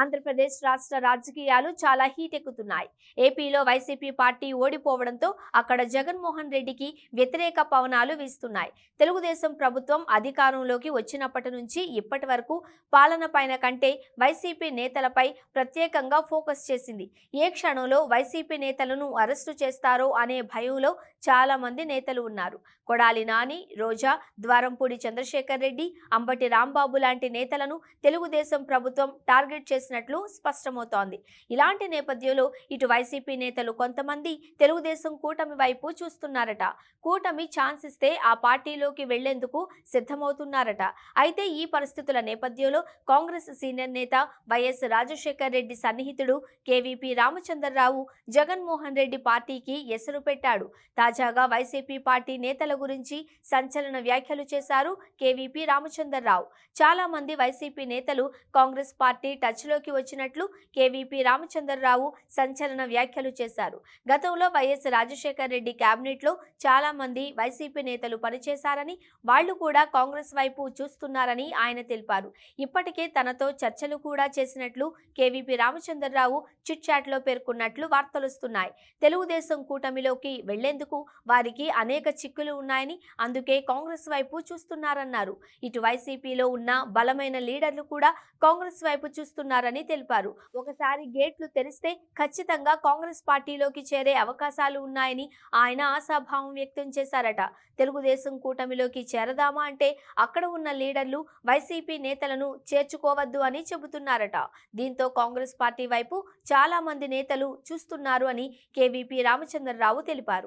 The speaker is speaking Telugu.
ఆంధ్రప్రదేశ్ రాష్ట్ర రాజకీయాలు చాలా హీటెక్కుతున్నాయి. ఏపీలో వైసీపీ పార్టీ ఓడిపోవడంతో అక్కడ జగన్మోహన్ రెడ్డికి వ్యతిరేక పవనాలు వీస్తున్నాయి. తెలుగుదేశం ప్రభుత్వం అధికారంలోకి వచ్చినప్పటి నుంచి ఇప్పటి వరకు పాలనపైన కంటే వైసీపీ నేతలపై ప్రత్యేకంగా ఫోకస్ చేసింది. ఏ క్షణంలో వైసీపీ నేతలను అరెస్టు చేస్తారో అనే భయంలో చాలా మంది నేతలు ఉన్నారు. కొడాలి నాని, రోజా, ద్వారంపూడి చంద్రశేఖర్ రెడ్డి, అంబటి రాంబాబు లాంటి నేతలను తెలుగుదేశం ప్రభుత్వం టార్గెట్ చేసినట్లు స్పష్టమవుతోంది. ఇలాంటి నేపథ్యంలో ఇటు వైసీపీ నేతలు కొంతమంది తెలుగుదేశం కూటమి వైపు చూస్తున్నారట. కూటమి ఛాన్స్ ఇస్తే ఆ పార్టీలోకి వెళ్లేందుకు సిద్ధమవుతున్నారట. అయితే ఈ పరిస్థితుల నేపథ్యంలో కాంగ్రెస్ సీనియర్ నేత వైఎస్ రాజశేఖర్ రెడ్డి సన్నిహితుడు కేవీపీ రామచంద్రరావు జగన్మోహన్ రెడ్డి పార్టీకి ఎసరు పెట్టాడు. తాజాగా వైసీపీ పార్టీ నేతల గురించి సంచలన వ్యాఖ్యలు చేశారు కేవీపీ రామచంద్రరావు. చాలా మంది వైసీపీ నేతలు కాంగ్రెస్ పార్టీ టచ్లోకి వచ్చినట్లు కేవీపీ రామచంద్రరావు సంచలన వ్యాఖ్యలు చేశారు. గతంలో వైఎస్ రాజశేఖర్ రెడ్డి కేబినెట్లో చాలా మంది వైసీపీ నేతలు పనిచేశారని, వాళ్లు కూడా కాంగ్రెస్ వైపు చూస్తున్నారని ఆయన తెలిపారు. ఇప్పటికే తనతో చర్చలు కూడా చేసినట్లు కేవీపీ రామచంద్రరావు చిట్ చాట్లో పేర్కొన్నట్లు వార్తలొస్తున్నాయి. తెలుగుదేశం కూటమిలోకి వెళ్లేందుకు వారికి అనేక చిక్కులు ఉన్నాయని, అందుకే కాంగ్రెస్ వైపు చూస్తున్నారన్నారు. ఇటు వైసీపీలో ఉన్న బలమైన లీడర్లు కూడా కాంగ్రెస్ వైపు చూస్తున్నారని తెలిపారు. ఒకసారి గేట్లు తెరిస్తే ఖచ్చితంగా కాంగ్రెస్ పార్టీలోకి చేరే అవకాశాలు ఉన్నాయని ఆయన ఆశాభావం వ్యక్తం చేశారట. తెలుగుదేశం కూటమిలోకి చేరదామా అంటే అక్కడ ఉన్న లీడర్లు వైసీపీ నేతలను చేర్చుకోవద్దు అని చెబుతున్నారట. దీంతో కాంగ్రెస్ పార్టీ వైపు చాలా మంది నేతలు చూస్తున్నారు అని కేవీపీ రామచంద్రరావు తెలిపారు.